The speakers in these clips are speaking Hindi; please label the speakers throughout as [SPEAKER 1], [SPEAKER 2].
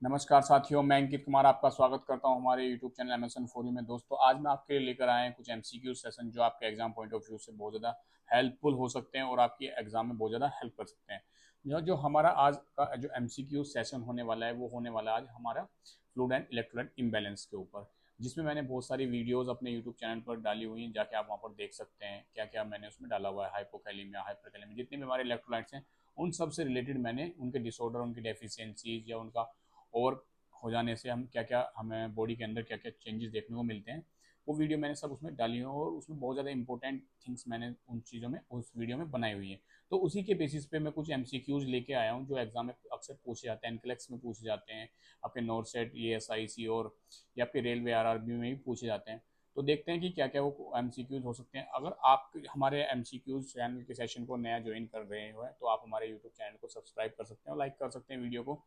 [SPEAKER 1] नमस्कार साथियों, मैं अंकित कुमार आपका स्वागत करता हूं हमारे YouTube चैनल एमएसएन फोरम में। दोस्तों, आज मैं आपके लिए लेकर आए हैं कुछ एमसीक्यू सेशन जो आपके एग्जाम पॉइंट ऑफ व्यू से बहुत ज़्यादा हेल्पफुल हो सकते हैं और आपकी एग्जाम में बहुत ज़्यादा हेल्प कर सकते हैं। जो जो हमारा आज का जो एमसीक्यू सेशन होने वाला है वो होने वाला है आज हमारा फ्लूइड एंड इलेक्ट्रोलाइट इम्बैलेंस के ऊपर, जिसमें मैंने बहुत सारी वीडियोज़ अपने यूट्यूब चैनल पर डाली हुई हैं। जाके आप वहाँ पर देख सकते हैं क्या क्या मैंने उसमें डाला हुआ है। हाइपोकैलेमिया, हाइपरकैलेमिया, जितने भी हमारे इलेक्ट्रोलाइट्स हैं उन सब से रिलेटेड मैंने उनके डिसऑर्डर, उनकी डेफिशिएंसीज या उनका ओवर हो जाने से हम क्या क्या हमें बॉडी के अंदर क्या क्या चेंजेस देखने को मिलते हैं, वो वीडियो मैंने सब उसमें डाली है और उसमें बहुत ज़्यादा इंपॉर्टेंट थिंग्स मैंने उन चीज़ों में उस वीडियो में बनाई हुई है। तो उसी के बेसिस पे मैं कुछ एमसीक्यूज लेके आया हूँ जो एग्जाम में अक्सर पूछे जाते हैं, एनक्लेक्स में पूछे जाते हैं, आपके नॉर्थ सेट, एएसआईसी और या आपके रेलवे आरआरबी में भी पूछे जाते हैं। तो देखते हैं कि क्या क्या वो एमसीक्यूज हो सकते हैं। अगर आप हमारे एमसीक्यूज चैनल के सेशन को नया ज्वाइन कर रहे हो तो आप हमारे यूट्यूब चैनल को सब्सक्राइब कर सकते हैं और लाइक कर सकते हैं वीडियो को।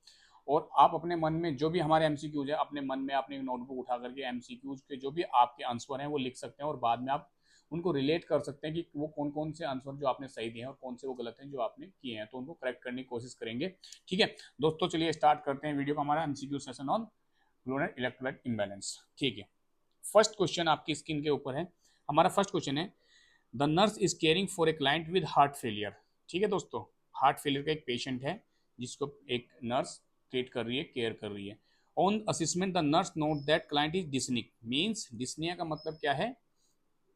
[SPEAKER 1] और आप अपने मन में जो भी हमारे एमसीक्यूज है, अपने मन में अपनी नोटबुक उठा करके एमसीक्यूज के जो भी आपके आंसर हैं वो लिख सकते हैं और बाद में आप उनको रिलेट कर सकते हैं कि वो कौन कौन से आंसर जो आपने सही दिए हैं और कौन से वो गलत हैं जो आपने किए हैं, तो उनको करेक्ट करने की कोशिश करेंगे। ठीक है दोस्तों, चलिए स्टार्ट करते हैं वीडियो का हमारा MCQ session on fluid and electrolyte imbalance. ठीक है, फर्स्ट क्वेश्चन आपकी स्क्रीन के ऊपर है। हमारा फर्स्ट क्वेश्चन है, the nurse is caring for a client with heart failure. ठीक है दोस्तों, हार्ट फेलियर का एक पेशेंट है जिसको एक नर्स ट्रीट कर रही है, केयर कर रही है। On assessment the nurse note that client is dyspnoeic. Means dyspnoea का मतलब क्या है,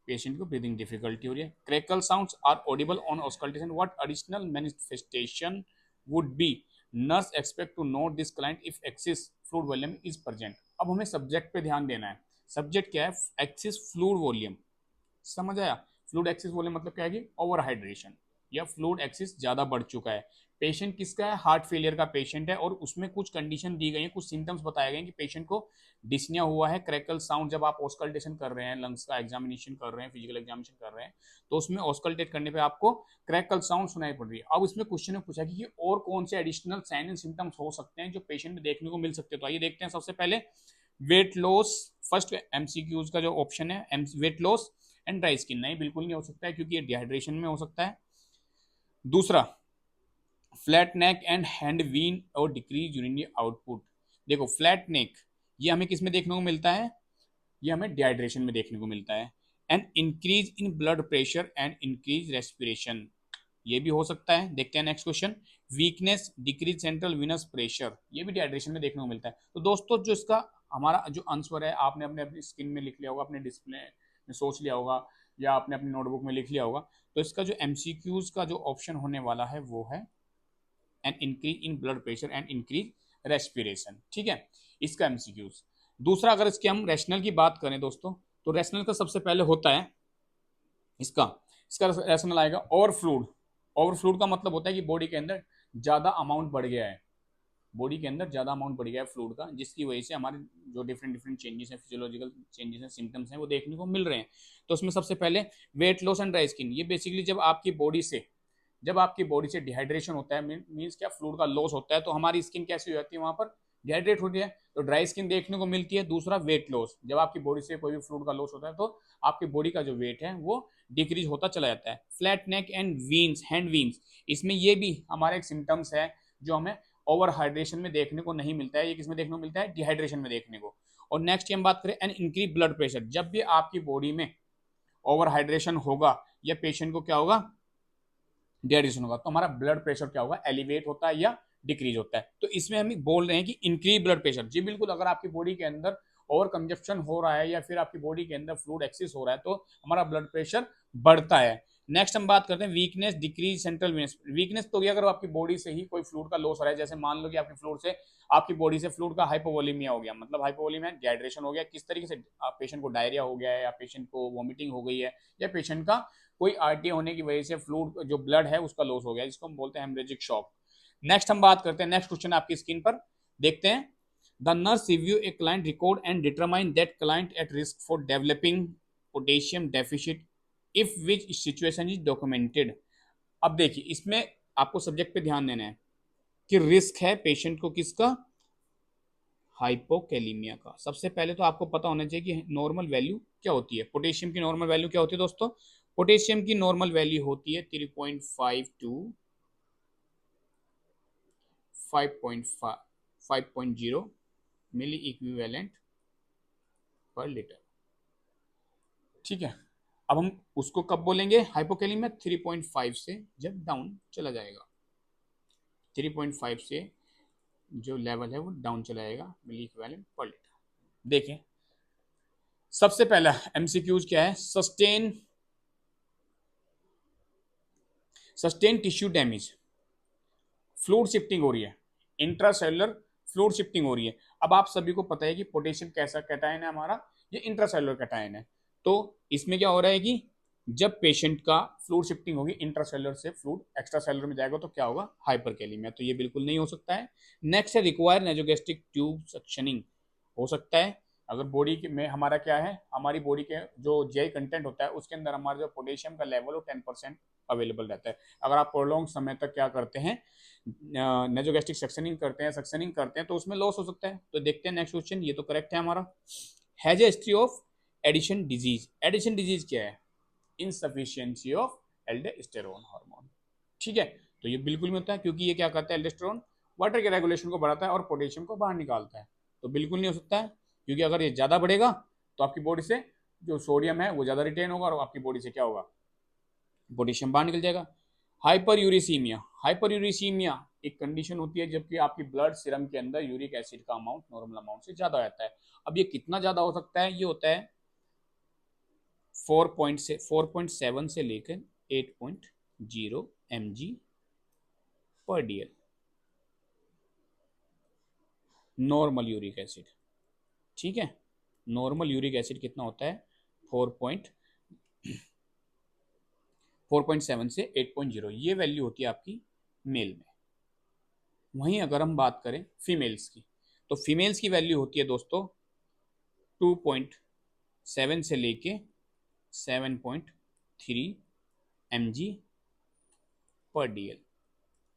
[SPEAKER 1] पेशेंट को ब्रीदिंग डिफिकल्टी हो रही है। Crackle sounds are audible on auscultation, what additional manifestation would be. Nurse expect to note this client if excess fluid volume is present. अब हमें सब्जेक्ट पे ध्यान देना है। सब्जेक्ट क्या है, एक्सिस फ्लूइड वॉल्यूम। समझ आया? फ्लूइड एक्सिस वॉल्यूम मतलब क्या है कि ओवर हाइड्रेशन या फ्लूइड एक्सिस ज्यादा बढ़ चुका है। पेशेंट किसका है, हार्ट फेलियर का पेशेंट है और उसमें कुछ कंडीशन दी गई है, कुछ सिम्टम्स बताए गए कि पेशेंट को डिस्निया हुआ है। क्रैकल साउंड, जब आप ऑस्कल्टेशन कर रहे हैं, लंग्स का एग्जामिनेशन कर रहे हैं, फिजिकल एग्जामिनेशन कर रहे हैं, तो उसमें ऑस्कल्टेट करने पे आपको क्रैकल साउंड सुनाई पड़ रही है। अब इसमें क्वेश्चन में पूछा कि और कौन से एडिशनल साइन एंड सिम्टम्स हो सकते हैं जो पेशेंट में देखने को मिल सकते हैं। तो आइए देखते हैं। सबसे पहले वेट लॉस, फर्स्ट एमसीक्यूज का जो ऑप्शन है weight loss and dry skin. नहीं, बिल्कुल नहीं हो सकता है क्योंकि ये डिहाइड्रेशन में हो सकता है। दूसरा, flat neck and hand vein और डिक्रीज यूरिनरी आउटपुट। देखो फ्लैट नेक ये हमें किस में देखने को मिलता है, ये हमें डिहाइड्रेशन में देखने को मिलता है। And increase in blood pressure and increase respiration, ये भी हो सकता है। देखते हैं next question, weakness, decrease central Venus pressure, ये भी डिहाइड्रेशन में देखने को मिलता है। तो दोस्तों, जो इसका हमारा जो आंसर है, आपने अपने अपनी स्क्रीन में लिख लिया होगा, अपने डिस्प्ले में सोच लिया होगा या आपने अपनी नोटबुक में लिख लिया होगा। तो इसका जो एमसीक्यूज का जो ऑप्शन होने वाला है वो है and increase in blood pressure and increase respiration. ठीक है, इसका एमसीक्यूज। दूसरा, अगर इसके हम रैशनल की बात करें दोस्तों, तो रैशनल का सबसे पहले होता है इसका इसका रैशनल आएगा ओवरफ्लूड। ओवरफ्लूड का मतलब होता है कि बॉडी के अंदर ज्यादा अमाउंट बढ़ गया है, बॉडी के अंदर ज्यादा अमाउंट बढ़ गया है फ्लूइड का, जिसकी वजह से हमारे जो डिफरेंट डिफरेंट चेंजेस हैं, फिजियोलॉजिकल चेंजेस हैं, सिम्टम्स हैं, वो देखने को मिल रहे हैं। तो उसमें सबसे पहले weight loss and dry skin. ये बेसिकली जब आपकी बॉडी से डिहाइड्रेशन होता है, मीन्स क्या, फ्लूइड का लॉस होता है, तो हमारी स्किन कैसी हो जाती है, वहां पर डिहाइड्रेट होती है, तो ड्राई स्किन देखने को मिलती है। दूसरा, वेट लॉस, जब आपकी बॉडी से कोई भी फ्लूइड का लॉस होता है तो आपकी बॉडी का जो वेट है वो डिक्रीज होता चला जाता है। Flat neck and veins, hand veins, इसमें ये भी हमारा एक सिम्टम्स है जो हमें ओवर हाइड्रेशन में देखने को नहीं मिलता है। ये किसमें देखने को मिलता है, डिहाइड्रेशन में देखने को। और नेक्स्ट हम बात करें एंड इंक्रीज ब्लड प्रेशर। जब भी आपकी बॉडी में ओवर हाइड्रेशन होगा या पेशेंट को क्या होगा, डिहाइड्रेशन होगा, तो हमारा ब्लड प्रेशर क्या होगा, एलिवेट होता है या डिक्रीज होता है। तो इसमें हम बोल रहे हैं कि इंक्रीज ब्लड प्रेशर। जी बिल्कुल, अगर आपकी बॉडी के अंदर ओवर कंजप्शन हो रहा है या फिर आपकी बॉडी के अंदर फ्लूइड एक्सेस हो रहा है तो हमारा ब्लड प्रेशर बढ़ता है। नेक्स्ट हम बात करते हैं weakness, decrease central Venus. Weakness तो अगर आपकी बॉडी से ही कोई फ्लूइड का लॉस हो रहा है, जैसे मान लो कि आपकी बॉडी से फ्लूइड का हाइपोवोलेमिया हो गया, मतलब हाइपोवोलेमिया डिहाइड्रेशन हो गया, किस तरीके से पेशेंट को डायरिया हो गया है या पेशेंट को वॉमिटिंग हो गई है या पेशेंट का कोई आरटीए होने की वजह से फ्लूइड जो ब्लड है उसका लॉस हो गया, जिसको हम बोलते हैं हेमरेजिक शॉक। नेक्स्ट हम बात करते हैं, नेक्स्ट क्वेश्चन आपकी स्क्रीन पर देखते हैं। The nurse review a client record and determine that client eight risk for developing potassium deficit if which situation is documented. अब देखिए, इसमें आपको सब्जेक्ट पे ध्यान देना है कि रिस्क है पेशेंट को किसका, हाइपोकैलीमिया का। सबसे पहले तो आपको पता होना चाहिए कि नॉर्मल वैल्यू क्या होती है। पोटेशियम की नॉर्मल वैल्यू क्या होती है दोस्तों, पोटेशियम की नॉर्मल वैल्यू होती है 3.5 to 5.5 5.0 milli equivalent per litre. ठीक है, अब हम उसको कब बोलेंगे हाइपोकैलिमिया? 3.5 से जब डाउन चला जाएगा, 3.5 से जो लेवल है वो डाउन चला जाएगा मिली इक्विवेलेंट पर लीटर। देखें, सबसे पहला एमसीक्यूज क्या है? Sustain tissue damage, fluid shifting हो रही है, इंट्रासेलुलर फ्लूइड शिफ्टिंग हो रही है। अब आप सभी को पता है कि पोटेशियम कैसा कैटायन है हमारा, ये इंट्रासेलुलर कैटायन है। तो इसमें क्या हो रहा है कि जब पेशेंट का फ्लूइड शिफ्टिंग होगी इंट्रासेलुलर से फ्लूइड एक्स्ट्रा सेलुलर में जाएगा तो क्या होगा? हाइपरकैलिमिया। तो ये बिल्कुल नहीं हो सकता है। नेक्स्ट है रिक्वायर नेजोगैस्ट्रिक ट्यूब सक्शनिंग, हो सकता है अगर बॉडी में हमारा क्या है, हमारी बॉडी के जो जीआई कंटेंट होता है उसके अंदर हमारा जो पोटेशियम का लेवल हो 10% अवेलेबल रहता है। अगर आप प्रोलॉन्ग समय तक क्या करते हैं, नेजोगैस्ट्रिक सक्शनिंग करते हैं तो उसमें लॉस हो सकता है। तो देखते हैं नेक्स्ट क्वेश्चन, ये तो करेक्ट है हमारा। Has a history of Addison disease. Addison disease क्या है? Insufficiency of aldosterone hormone. ठीक है, तो ये बिल्कुल नहीं होता है क्योंकि ये क्या करता है, एल्डोस्टेरोन वाटर के रेगुलेशन को बढ़ाता है और पोटेशियम को बाहर निकालता है। तो बिल्कुल नहीं हो सकता है, क्योंकि अगर ये ज्यादा बढ़ेगा तो आपकी बॉडी से जो सोडियम है वो ज्यादा रिटेन होगा और आपकी बॉडी से क्या होगा, पोटेशियम बाहर निकल जाएगा। हाइपर यूरिसीमिया, हाइपर यूरिसीमिया एक कंडीशन होती है जबकि आपकी ब्लड सीरम के अंदर यूरिक एसिड का अमाउंट नॉर्मल अमाउंट से ज्यादा रहता है। अब ये कितना ज्यादा हो सकता है? ये होता है 4.7 से लेकर 8.0 mg per dl normal uric acid. ठीक है, नॉर्मल यूरिक एसिड कितना होता है? 4.7 से 8.0, ये वैल्यू होती है आपकी मेल में। वहीं अगर हम बात करें फीमेल्स की, तो फीमेल्स की वैल्यू होती है दोस्तों 2.7 से लेके 7.3 mg पर dl।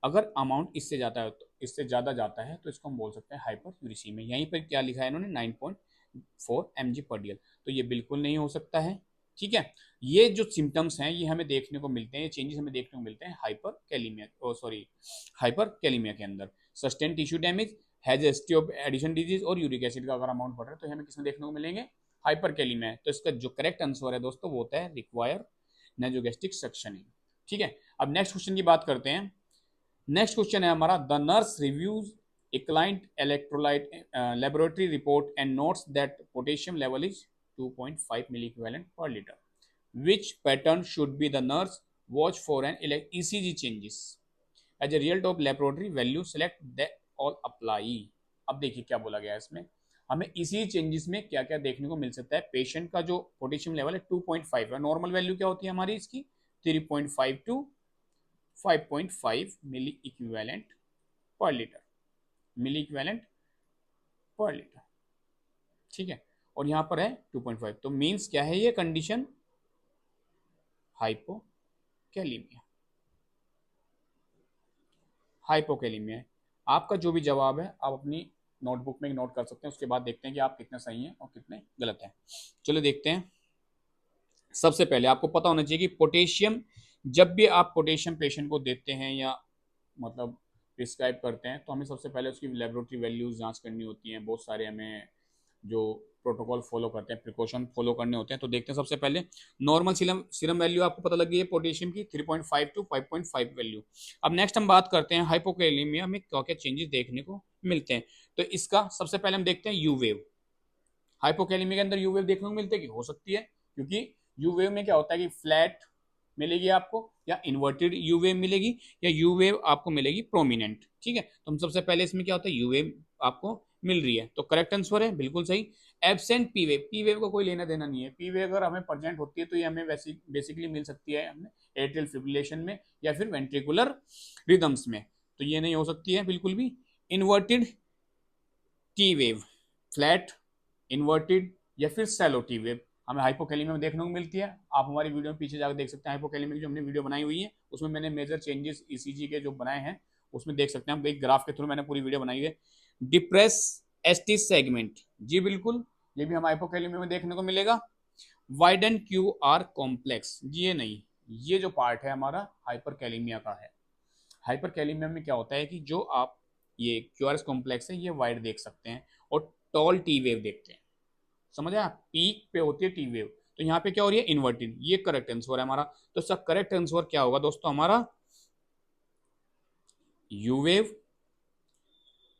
[SPEAKER 1] अगर अमाउंट इससे जाता है तो इससे ज़्यादा जाता है तो इसको हम बोल सकते हैं हाइपर यूरिसीमिया। यहीं पर क्या लिखा है इन्होंने? 9.4 mg पर dl। तो ये बिल्कुल नहीं हो सकता है। ठीक है, ये जो सिम्टम्स हैं ये हमें देखने को मिलते हैं, ये चेंजेस हमें देखने को मिलते हैं हाइपर कैलीमिया के अंदर। Sustain tissue damage, has history of Addison disease और यूरिक एसिड का अगर अमाउंट बढ़ रहा है तो हमें किसमें देखने को मिलेंगे? Hyper kalaemia. तो इसका जो करेक्ट आंसर है दोस्तों वो होता है रिक्वायर नेजोगैस्ट्रिक सक्शनिंग। ठीक है, अब नेक्स्ट क्वेश्चन की बात करते हैं। नेक्स्ट क्वेश्चन है हमारा, the nurse reviews a client electrolyte laboratory report and notes that potassium level is 2.5 milli equivalent per litre. Which pattern should be the nurse watch for an ECG changes? As a result of laboratory value, select the all apply. अब देखिए क्या बोला गया है इसमें, हमें ECG चेंजेस में क्या क्या देखने को मिल सकता है। पेशेंट का जो पोटेशियम लेवल है 2.5 है, नॉर्मल वैल्यू क्या होती है हमारी इसकी? 3.5 to 5.5 milli equivalent per litre, milli equivalent per litre. ठीक है, और यहाँ पर है 2.5, तो मीन्स क्या है ये कंडीशन? हाइपोकैलीमिया। हाइपोकैलीमिया है आपका जो भी जवाब है आप अपनी नोटबुक में नोट कर सकते हैं, उसके बाद देखते हैं कि आप कितने सही हैं और कितने गलत हैं। चलो देखते हैं। सबसे पहले आपको पता होना चाहिए कि पोटेशियम, जब भी आप पोटेशियम पेशेंट को देते हैं या मतलब प्रिस्क्राइब करते हैं तो हमें सबसे पहले उसकी लेबोरेटरी वैल्यूज जांच करनी होती हैं। बहुत सारे हमें जो प्रोटोकॉल फॉलो करते हैं, प्रिकॉशन फॉलो करने होते हैं। तो देखते हैं सबसे पहले नॉर्मल सीरम वैल्यू आपको पता लग गई है पोटेशियम की 3.5 टू 5.5 वैल्यू। अब नेक्स्ट हम बात करते हैं हाइपोकैलीमिया में क्या क्या चेंजेस देखने को मिलते हैं। तो इसका सबसे पहले हम देखते हैं यू वेव। हाइपोकैलीमिया के अंदर यू वेव देखने को मिलते हैं कि हो सकती है, क्योंकि यू वेव में क्या होता है कि फ्लैट मिलेगी आपको या इन्वर्टेड यू वेव मिलेगी या यू वेव आपको मिलेगी प्रोमिनेंट। ठीक है, तो हम सबसे पहले इसमें क्या होता है, यू वेव आपको मिल रही है, तो करेक्ट आंसर है बिल्कुल सही। Absent P wave, P wave का कोई लेना देना नहीं है। पी वेव अगर हमें प्रेजेंट होती है तो ये हमें बेसिकली मिल सकती है हमें एट्रियल फिब्रिलेशन में या फिर वेंट्रिकुलर रिदम्स में, तो ये नहीं हो सकती है बिल्कुल भी। Inverted T wave, flat, inverted या फिर सैलो टी वेव हमें हाइपोकैलीमिया में देखने को मिलती है। आप हमारी वीडियो में पीछे जाकर देख सकते हैं हाइपोकैलीमिया की जो हमने वीडियो बनाई हुई है, उसमें मैंने मेजर चेंजेस ईसीजी के जो बनाए हैं उसमें देख सकते हैं। एक ग्राफ के थ्रू मैंने पूरी वीडियो बनाई है। डिप्रेस एस्टिस सेगमेंट, जी बिल्कुल, ये भी हम हाइपोकैलीमिया में देखने को मिलेगा। वाइडन क्यू आर कॉम्प्लेक्स, ये नहीं, ये जो पार्ट है हमारा हाइपरकैलीमिया का है। हाइपरकैलीमिया में क्या होता है कि जो आप ये क्यूआरएस कॉम्प्लेक्स है, ये वाइड देख सकते हैं, और टॉल टी वेव देखते हैं। समझ आया, पीक पे होती है टी वेव, तो यहाँ पे क्या हो रही है, इन्वर्टेड, ये करेक्ट आंसर है हमारा। तो इसका करेक्ट आंसर क्या होगा दोस्तों हमारा, you wave,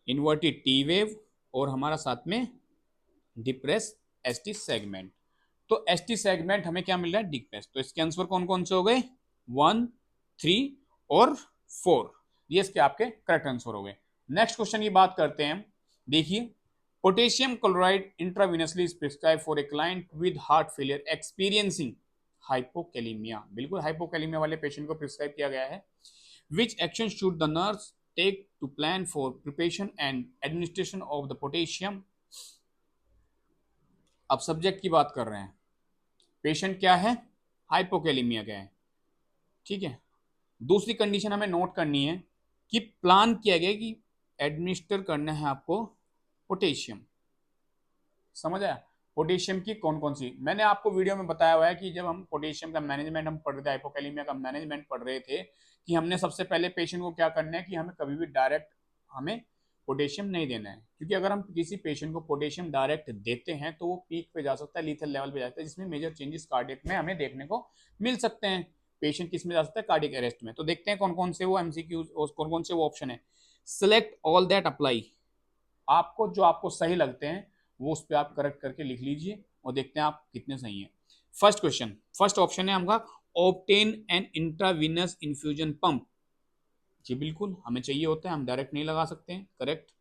[SPEAKER 1] inverted T wave, और हमारा साथ में डिप्रेस एसटी सेगमेंट। तो एसटी सेगमेंट हमें क्या मिल रहा है, डिप्रेस। तो इसके आंसर कौन कौन से हो गए, 1, 3 और 4, ये इसके आपके करेक्ट आंसर हो गए। नेक्स्ट क्वेश्चन की बात करते हैं। देखिए, potassium chloride intravenously is prescribe for a client with heart failure experiencing hypokalemia. बिल्कुल हाइपोकैलेमिया वाले पेशेंट को प्रिस्क्राइब किया गया है। Which action should the nurse take to plan for preparation and administration of the potassium. अब सब्जेक्ट की बात कर रहे हैं, पेशेंट क्या है, हाइपोकैलेमिया का है, ठीक है। दूसरी कंडीशन हमें नोट करनी है कि प्लान किया गया कि एडमिनिस्टर करना है आपको पोटेशियम। समझ आया, पोटेशियम की कौन कौन सी, मैंने आपको वीडियो में बताया हुआ है कि जब हम पोटेशियम का मैनेजमेंट हम पढ़ रहे थे, हाइपोकैलेमिया का मैनेजमेंट पढ़ रहे थे, कि हमने सबसे पहले पेशेंट को क्या करना है कि हमें कभी भी डायरेक्ट हमें पोटेशियम नहीं देना है, क्योंकि अगर हम किसी पेशेंट को पोटेशियम डायरेक्ट देते हैं तो वो पीक पे जा सकता है, लीथल लेवल पे जा सकता है, जिसमें मेजर चेंजेस कार्डियक में हमें देखने को मिल सकते हैं। पेशेंट किस में जा सकता है, कार्डियक अरेस्ट में। तो देखते हैं कौन कौन से वो एमसीक्यूज और कौन कौन से वो ऑप्शन है। सिलेक्ट ऑल दैट अप्लाई, आपको जो आपको सही लगते हैं वो उस पर आप करेक्ट करके लिख लीजिए और देखते हैं आप कितने सही हैं। फर्स्ट क्वेश्चन, फर्स्ट ऑप्शन है हमका obtain an intravenous infusion pump. जी बिल्कुल, हमें चाहिए होता है, हम डायरेक्ट नहीं लगा सकते हैं, correct.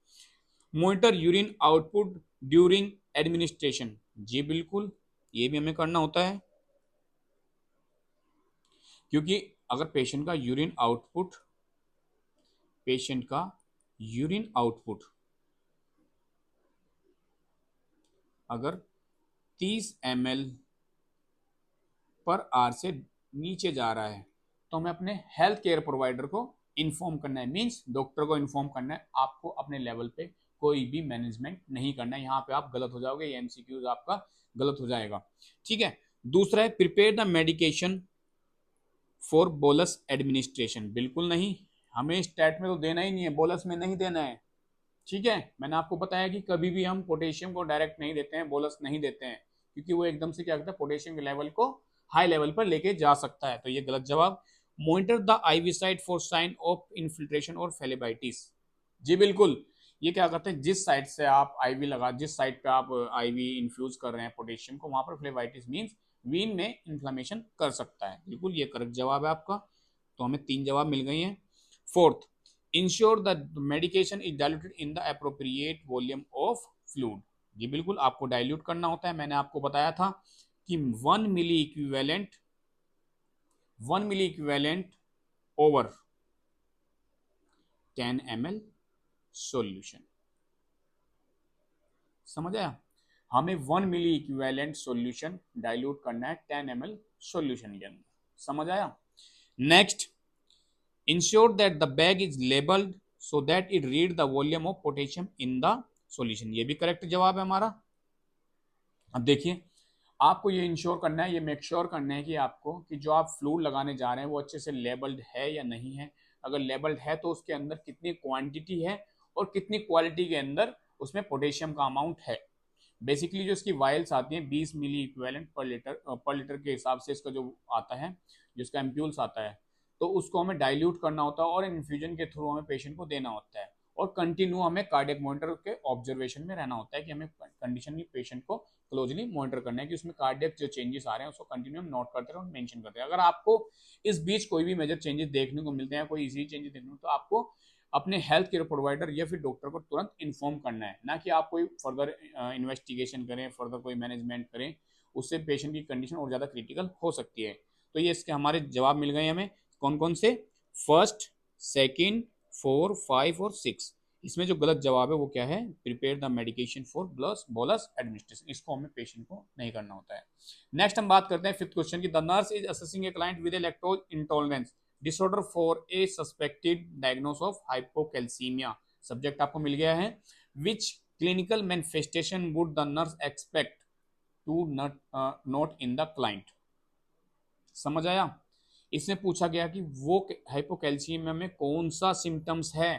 [SPEAKER 1] Monitor urine output during administration, जी बिल्कुल, ये भी हमें करना होता है, क्योंकि अगर पेशेंट का यूरिन आउटपुट अगर 30 ml पर आवर से नीचे जा रहा है तो हमें अपने हेल्थ केयर प्रोवाइडर को इन्फॉर्म करना है, मींस डॉक्टर को इन्फॉर्म करना है। आपको अपने लेवल पे कोई भी मैनेजमेंट नहीं करना है, यहाँ पे आप गलत हो जाओगे, ये एमसीक्यूज आपका गलत हो जाएगा, ठीक है। दूसरा है prepare the medication for bolus administration, बिल्कुल नहीं, हमें स्टैट में तो देना ही नहीं है, बोलस में नहीं देना है, ठीक है। मैंने आपको बताया कि कभी भी हम पोटेशियम को डायरेक्ट नहीं देते हैं, बोलस नहीं देते हैं, क्योंकि वो एकदम से क्या करता है, पोटेशियम के लेवल को हाई लेवल पर लेके जा सकता है, तो ये गलत जवाब। Monitor the IV site for sign of infiltration और फेलेबाइटिस, जी बिल्कुल, ये क्या करते हैं, जिस साइड से आप आईवी लगा, जिस साइड पे आप आईवी इन्फ्यूज कर रहे हैं पोटेशियम को, वहां पर फ्लेबाइटिस मींस वीन में इन्फ्लेमेशन कर सकता है, बिल्कुल ये करेक्ट जवाब है आपका। तो हमें 3 जवाब मिल गई हैं। Fourth, ensure that the medication is diluted in the appropriate volume of fluid, जी बिल्कुल, आपको डाइल्यूट करना होता है। मैंने आपको बताया था कि 1 मिली इक्विवेलेंट ओवर 10 ml सॉल्यूशन, समझ आया, हमें 1 मिली इक्विवेलेंट सॉल्यूशन डाइल्यूट करना है 10 ml सॉल्यूशन के अंदर, समझ आया। Next, ensure that the bag is labeled so that it read the volume of potassium in the solution, ये भी करेक्ट जवाब है हमारा। अब देखिए, आपको ये इंश्योर करना है, ये मेक श्योर करना है कि आपको कि जो आप फ्लूइड लगाने जा रहे हैं वो अच्छे से लेबल्ड है या नहीं है। अगर लेबल्ड है तो उसके अंदर कितनी क्वांटिटी है और कितनी क्वालिटी के अंदर उसमें पोटेशियम का अमाउंट है। बेसिकली जो इसकी वायल्स आती हैं 20 मिली इक्विवेलेंट पर लीटर के हिसाब से इसका जो आता है, जिसका एम्प्यूल्स आता है, तो उसको हमें डाइल्यूट करना होता है और इन्फ्यूजन के थ्रू हमें पेशेंट को देना होता है, और कंटिन्यू हमें कार्डियक मॉनिटर के ऑब्जर्वेशन में रहना होता है कि हमें कंडीशन की पेशेंट को क्लोजली मॉनिटर करना है कि उसमें कार्डियक जो चेंजेस आ रहे हैं उसको कंटिन्यू हम नोट करते हैं और मेंशन करते हैं। अगर आपको इस बीच कोई भी मेजर चेंजेस देखने को मिलते हैं, कोई इजी चेंजेस देखने को, तो आपको अपने हेल्थ केयर प्रोवाइडर या फिर डॉक्टर को तुरंत इन्फॉर्म करना है, ना कि आप कोई फर्दर इन्वेस्टिगेशन करें, फर्दर कोई मैनेजमेंट करें, उससे पेशेंट की कंडीशन और ज़्यादा क्रिटिकल हो सकती है। तो ये इसके हमारे जवाब मिल गए हमें, कौन कौन से, फर्स्ट, सेकंड, 4, 5 और 6। इसमें जो गलत जवाब है वो क्या है, prepare the medication for bolus administration, इसको हमें पेशेंट को नहीं करना होता है। नेक्स्ट हम बात करते हैं फिफ्थ क्वेश्चन की, the nurse is assessing a client with a lactose intolerance disorder for a suspected diagnose of hypocalcaemia. Subject आपको मिल गया है, which clinical manifestation would the nurse expect to note in the client, समझ आया। इसमें पूछा गया कि वो हाइपोकैल्सीमिया में कौन सा सिम्टम्स है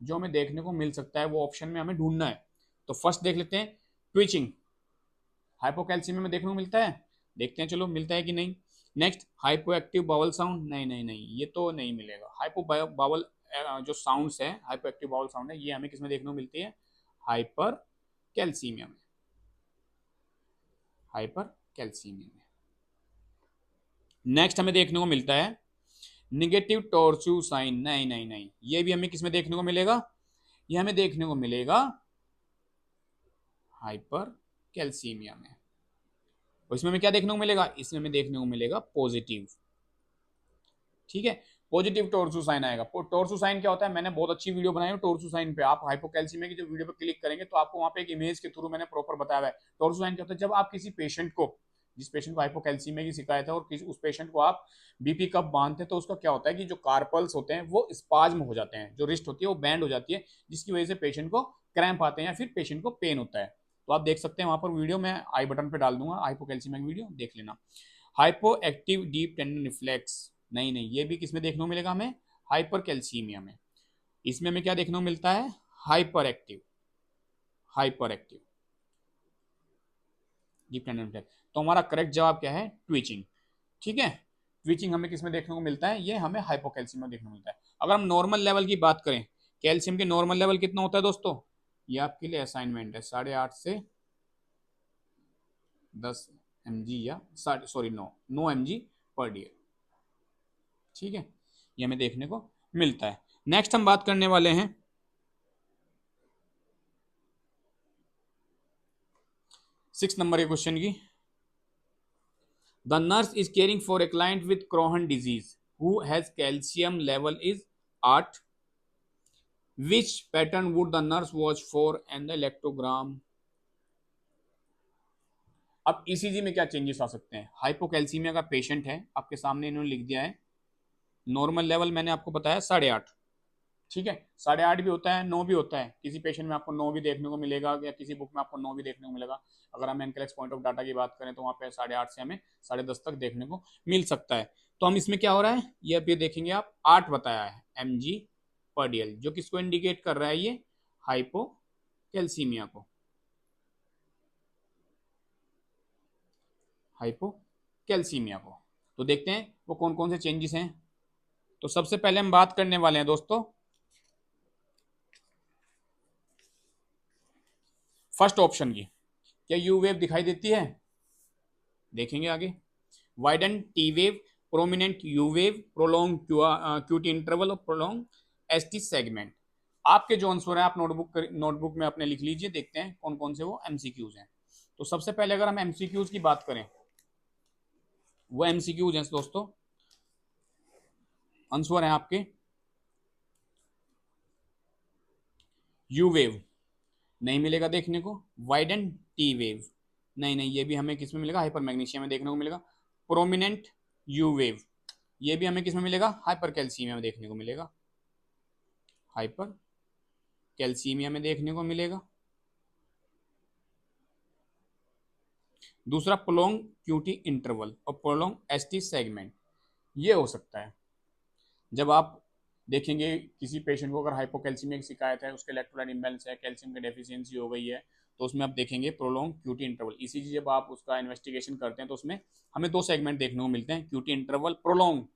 [SPEAKER 1] जो हमें देखने को मिल सकता है वो ऑप्शन में हमें ढूंढना है। तो फर्स्ट देख लेते हैं, ट्विचिंग हाइपोकैल्सीमिया में देखने को मिलता है, देखते हैं चलो मिलता है कि नहीं। Next, hypoactive bowel sound, नहीं नहीं नहीं, ये तो नहीं मिलेगा। हाइपो बावल जो साउंड्स है, हाइपो एक्टिव बावल साउंड है, ये हमें किसमें देखने को मिलती है, हाइपर कैल्सीमिया में, हाइपर कैल्सीमिया में। नेक्स्ट हमें देखने को मिलता है निगेटिव टॉर्चू साइन, नहीं नहीं नहीं, ये भी हमें किसमें देखने को मिलेगा, ये हमें देखने को मिलेगा हाइपर कैल्सीमिया में। और इसमें हमें क्या देखने को मिलेगा, इसमें हमें देखने को मिलेगा पॉजिटिव। ठीक है, पॉजिटिव टॉर्सो साइन आएगा। टॉर्सो साइन क्या होता है, मैंने बहुत अच्छी वीडियो बनाई है टॉर्सो साइन पे, आप हाइपोकैल्सीमिया की जो वीडियो पे क्लिक करेंगे तो आपको वहां पे एक इमेज के थ्रू मैंने प्रॉपर बताया है। टॉर्सो साइन क्या होता है, जब आप किसी पेशेंट को, जिस पेशेंट को हाइपोकैल्सीमिया की शिकायत है और उस पेशेंट को आप बीपी कप बांधते हैं, तो उसका क्या होता है कि जो कार्पल्स होते हैं वो स्पाज्म हो जाते हैं, जो रिस्ट होती है वो बैंड हो जाती है, जिसकी वजह से पेशेंट को क्रैम्प आते हैं या फिर पेशेंट को पेन होता है। तो आप देख सकते हैं वहां पर वीडियो, मैं आई बटन पे डाल दूंगा हाइपोकैल्सीमिया की वीडियो, देख लेना। Hypo active deep tendon reflex, नहीं नहीं, ये भी किसमें देखने को मिलेगा हमें, हाइपर कैल्सीमिया में। इसमें हमें क्या देखने को मिलता है, hyper active, hyper active deep tendon reflex. तो हमारा करेक्ट जवाब क्या है, ट्विचिंग। ठीक है, ट्विचिंग हमें किसमें देखने को मिलता है, ये हमें हाइपोकैल्सीमिया में देखने को मिलता है। अगर हम नॉर्मल लेवल की बात करें, कैल्शियम के नॉर्मल लेवल कितना होता है दोस्तों, ये आपके लिए असाइनमेंट है, 8.5 से 10 mg या सॉरी 9 mg पर डे। ठीक है, ये हमें देखने को मिलता है। नेक्स्ट हम बात करने वाले हैं 6 नंबर के क्वेश्चन की। The nurse is caring for a client with Crohn disease who has calcium level is 8, which pattern would the nurse watch for and the electrogram. अब ईसीजी में क्या चेंजेस आ सकते हैं, हाइपोकैल्सीमिया का पेशेंट है, आपके सामने इन्होंने लिख दिया है नॉर्मल लेवल मैंने आपको बताया 8.5। ठीक है, 8.5 भी होता है, 9 भी होता है, किसी पेशेंट में आपको 9 भी देखने को मिलेगा या किसी बुक में आपको 9 भी देखने को मिलेगा। अगर हम एनकेलेक्स पॉइंट ऑफ डाटा की बात करें तो वहाँ पे 8.5 से हमें 10.5 तक देखने को मिल सकता है। तो हम इसमें क्या हो रहा है, ये अभी देखेंगे आप, 8 बताया है mg पर dl, जो किसको इंडिकेट कर रहा है, ये हाइपोकैल्सीमिया को, हाइपोकैल्सीमिया को। तो देखते हैं वो कौन कौन से चेंजेस हैं। तो सबसे पहले हम बात करने वाले हैं दोस्तों फर्स्ट ऑप्शन की, क्या यू वेव दिखाई देती है, देखेंगे आगे। Widen T wave, prominent U wave, prolong QT interval और प्रोलॉन्ग एसटी सेगमेंट। आपके जो आंसर है आप नोटबुक में अपने लिख लीजिए, देखते हैं कौन कौन से वो एमसीक्यूज हैं। तो सबसे पहले अगर हम एमसीक्यूज की बात करें, वो एमसीक्यूज हैं दोस्तों, आंसर है आपके यू वेव नहीं मिलेगा देखने को, वाइडन टी वेव नहीं नहीं, ये भी हमें किसमें मिलेगा, हाइपर मैग्नीशिया में देखने को मिलेगा। प्रोमिनेंट यू वेव, ये भी हमें किसमें मिलेगा, हाइपर कैल्सीमिया में देखने को मिलेगा, हाइपर कैल्सीमिया में देखने को मिलेगा। दूसरा प्रोलॉन्ग क्यूटी इंटरवल और प्रोलॉन्ग एसटी सेगमेंट, ये हो सकता है जब आप देखेंगे किसी पेशेंट को अगर हाइपोकैल्सीमिया की शिकायत है, उसके इलेक्ट्रोलाइट इम्बैलेंस है, कैल्शियम की डेफिशिएंसी हो गई है, तो उसमें आप देखेंगे प्रोलॉन्ग क्यूटी इंटरवल। ईसीजी जब आप उसका इन्वेस्टिगेशन करते हैं तो उसमें हमें 2 सेगमेंट देखने को मिलते हैं, क्यूटी इंटरवल, प्रोलॉन्ग।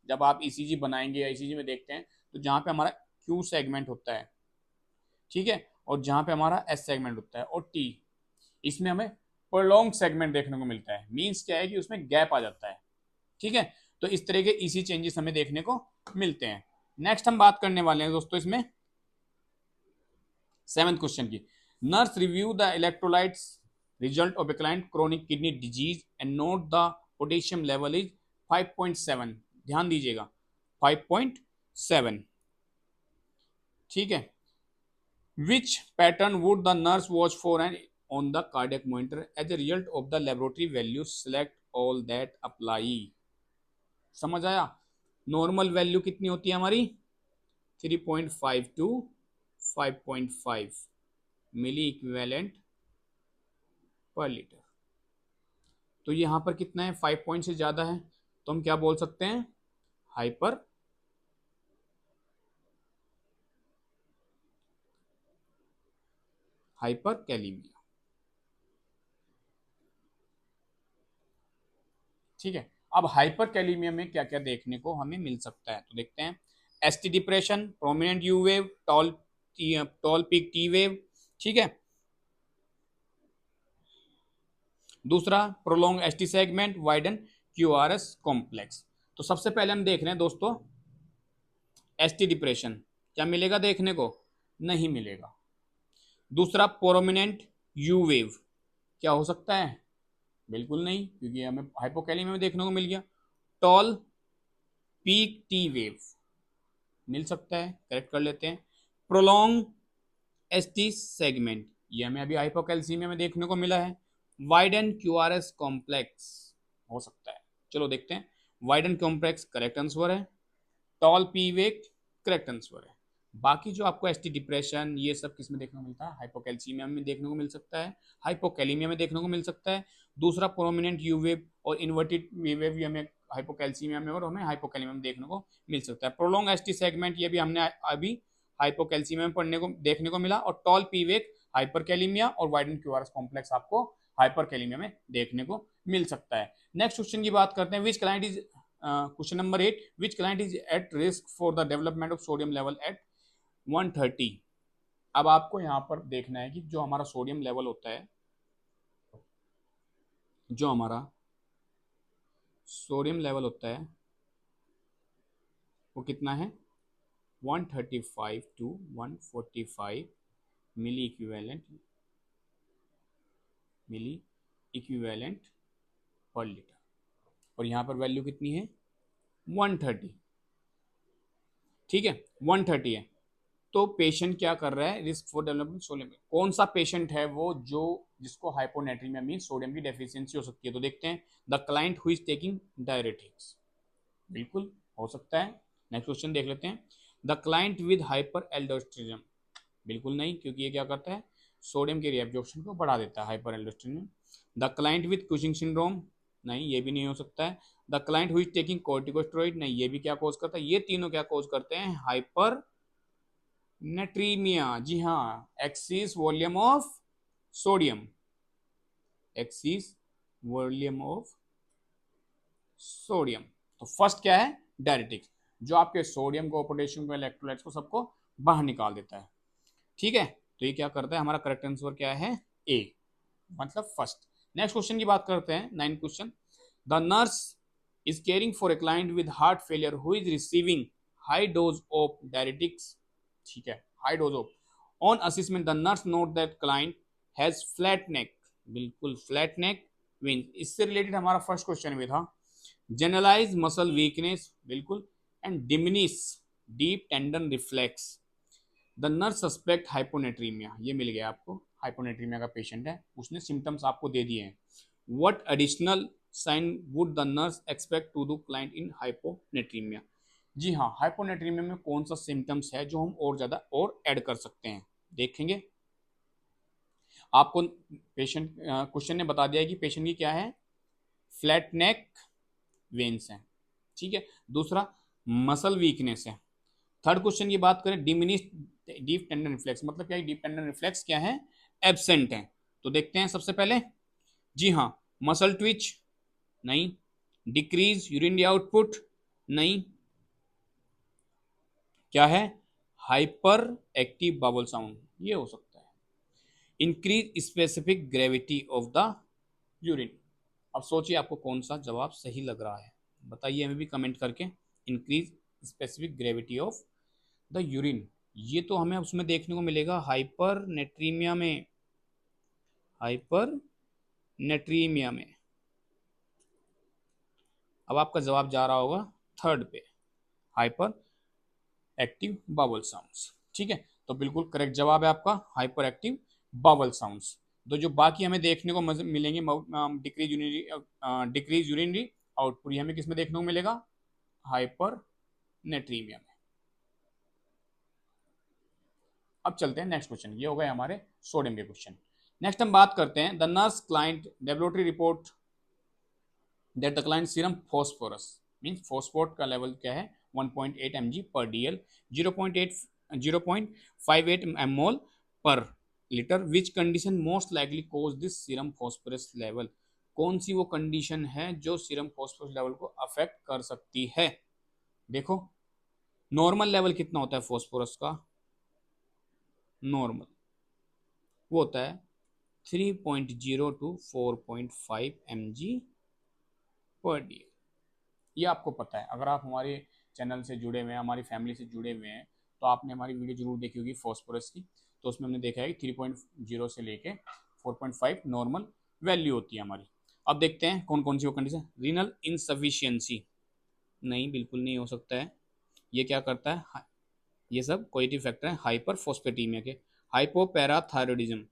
[SPEAKER 1] जब आप ईसीजी बनाएंगे या ईसीजी में देखते हैं तो जहाँ पे हमारा क्यू सेगमेंट होता है, ठीक है, और जहाँ पे हमारा एस सेगमेंट होता है और टी, इसमें हमें प्रोलॉन्ग सेगमेंट देखने को मिलता है। मीन्स क्या है कि उसमें गैप आ जाता है। ठीक है, तो इस तरह के इसी चेंजेस हमें देखने को मिलते हैं। नेक्स्ट हम बात करने वाले हैं दोस्तों इसमें 7th क्वेश्चन की। Nurse review the electrolytes result of a client chronic kidney disease and note the potassium level is 5.7, ध्यान दीजिएगा 5.7। ठीक है, which pattern would the nurse watch for and on the cardiac monitor as a result of the laboratory value, select all that apply. समझ आया, नॉर्मल वैल्यू कितनी होती है हमारी, 3.5 to 5.5 milli equivalent per litre. तो यहां पर कितना है, 5 पॉइंट से ज्यादा है, तो हम क्या बोल सकते हैं, हाइपर हाइपरकैलेमिया। ठीक है, अब हाइपरकैलेमिया में क्या क्या देखने को हमें मिल सकता है, तो देखते हैं। ST depression, prominent U wave, tall peak T wave. ठीक है, दूसरा prolong ST segment, widen QRS complex. तो सबसे पहले हम देख रहे हैं दोस्तों एसटी डिप्रेशन, क्या मिलेगा देखने को, नहीं मिलेगा। दूसरा प्रोमिनेंट यू वेव, क्या हो सकता है, बिल्कुल नहीं, क्योंकि हमें हाइपोकैलेमिया में देखने को मिल गया। टॉल पीक टी वेव मिल सकता है, करेक्ट कर लेते हैं। प्रोलॉन्ग एसटी सेगमेंट, ये हमें अभी हाइपोकैल्सीमिया में देखने को मिला है। वाइडन क्यूआरएस कॉम्प्लेक्स हो सकता है, चलो देखते हैं। वाइडन कॉम्प्लेक्स करेक्ट आंसर है, toll P wave correct answer है। बाकी जो आपको एसटी डिप्रेशन ये सब किस में देखने को मिलता है, हाइपोकैल्सीमिया में देखने को मिल सकता है, हाइपोकैलेमिया में देखने को मिल सकता है। दूसरा प्रोमिनेंट यू वेव और इन्वर्टेड वेव हमें हाइपोकैल्सीमिया में और हमें हाइपोकैलेमिया में देखने को मिल सकता है। प्रोलॉन्ग एसटी सेगमेंट ये भी हमने अभी हाइपोकैल्सीमिया में पढ़ने को देखने को मिला, और टॉल पी वेव हाइपरकैलेमिया और वाइडन क्यूआरएस कॉम्प्लेक्स आपको हाइपरकैलेमिया में देखने को मिल सकता है। नेक्स्ट क्वेश्चन की बात करते हैं, which client is question number 8, which client is at risk for the development of sodium level at 130। अब आपको यहां पर देखना है कि जो हमारा सोडियम लेवल होता है, जो हमारा सोडियम लेवल होता है वो कितना है, 135 to 145 milli equivalent per litre, और यहां पर वैल्यू कितनी है, 130। ठीक है, 130 है। तो पेशेंट क्या कर रहा है, रिस्क फॉर डेवलपमेंट सोडियम, कौन सा पेशेंट है वो जो जिसको हाइपोनेट्रीमिया मीन सोडियम की डेफिशिएंसी हो सकती है, तो देखते हैं। The client who is taking diuretics, बिल्कुल हो सकता है। नेक्स्ट क्वेश्चन देख लेते हैं। द क्लाइंट विद हाइपर एल्डोस्टेरिज्म, बिल्कुल नहीं, क्योंकि ये क्या करता है, सोडियम के रीअब्जॉर्प्शन को बढ़ा देता है, hyperaldosteronism. The client with Cushing syndrome, नहीं ये भी नहीं हो सकता है। The client who is taking corticosteroid, नहीं ये भी क्या कॉज करता है, ये तीनों क्या कॉज करते हैं, हाइपर नेट्रीमिया। जी हाँ, axis volume of sodium, axis volume of sodium. तो फर्स्ट क्या है, डायरेटिक्स, जो आपके सोडियम को, पोटेशियम को, इलेक्ट्रोलाइट्स को सबको बाहर निकाल देता है। ठीक है, तो ये क्या करता है, हमारा करेक्ट आंसर क्या है, ए, मतलब फर्स्ट। नेक्स्ट क्वेश्चन की बात करते हैं, 9 question. The nurse is caring for a client with heart failure who is receiving high dose of diuretics. ठीक है, high dose of, on assessment the nurse note that client has flat neck, बिल्कुल फ्लैट नेक वेन्स, इससे रिलेटेड हमारा फर्स्ट क्वेश्चन भी था। जनरलाइज मसल वीकनेस, बिल्कुल, and diminish deep tendon reflex. The nurse suspect hyponatremia, ये मिल गया आपको, हाइपोनेट्रीमिया का पेशेंट है, उसने सिम्टम्स आपको दे दिए हैं। What additional sign would the nurse expect to do client in hyponatremia. जी हाँ, हाइपोनेट्रीमिया में कौन सा सिम्टम्स है जो हम और ज्यादा और ऐड कर सकते हैं, देखेंगे। आपको पेशेंट क्वेश्चन ने बता दिया कि पेशेंट की क्या है, फ्लैट नेक वेन्स है। ठीक है, दूसरा मसल वीकनेस है। थर्ड क्वेश्चन की बात करें, डिमिनिश डीप टेंडन रिफ्लेक्स, मतलब क्या है, डीप टेंडन रिफ्लेक्स क्या है, एब्सेंट है। तो देखते हैं सबसे पहले, जी हाँ, मसल ट्विच नहीं, डिक्रीज यूरिनरी आउटपुट नहीं, क्या है, हाइपर एक्टिव बबल साउंड, ये हो सकता है। Increase specific gravity of the urine. अब सोचिए आपको कौन सा जवाब सही लग रहा है, बताइए हमें भी कमेंट करके। Increase specific gravity of the urine, ये तो हमें उसमें देखने को मिलेगा हाइपर नेट्रीमिया में, हाइपर नेट्रीमिया में। अब आपका जवाब जा रहा होगा थर्ड पे, हाइपर एक्टिव बावल साउंड्स। ठीक है, तो बिल्कुल करेक्ट जवाब है आपका, हाइपर एक्टिव बावल साउंड्स। तो जो बाकी हमें देखने को मिलेंगे, डिक्रीज यूरिनरी आउटपुट, ये हमें किसमें देखने को मिलेगा, हाइपर नेट्रीमिया में। अब चलते हैं नेक्स्ट क्वेश्चन, ये हो गए हमारे सोडियम के क्वेश्चन। नेक्स्ट हम बात करते हैं, the nurse client laboratory report that the client serum phosphorus, means phosphor का लेवल क्या है, 1.8 mg per dl, 0.58 mmol per litre. Which condition most likely cause this serum phosphorus level, कौन सी वो कंडीशन है जो सीरम फॉस्फोरस लेवल को अफेक्ट कर सकती है। देखो नॉर्मल लेवल कितना होता है फॉस्फोरस का, नॉर्मल वो होता है 3.0 टू 4.5 mg पर डे। ये आपको पता है, अगर आप हमारे चैनल से जुड़े हुए हैं, हमारी फैमिली से जुड़े हुए हैं, तो आपने हमारी वीडियो जरूर देखी होगी फॉस्फोरस की। तो उसमें हमने देखा है कि 3.0 से लेके 4.5 नॉर्मल वैल्यू होती है हमारी। अब देखते हैं कौन कौन सी वो कंडीशन। रीनल इनसफिशियंसी, नहीं बिल्कुल नहीं हो सकता है। ये क्या करता है, ये सब कोएटिव फैक्टर है हाइपर फॉस्फेटीमिया के। हाइपोपैराथायरॉयडिज्म,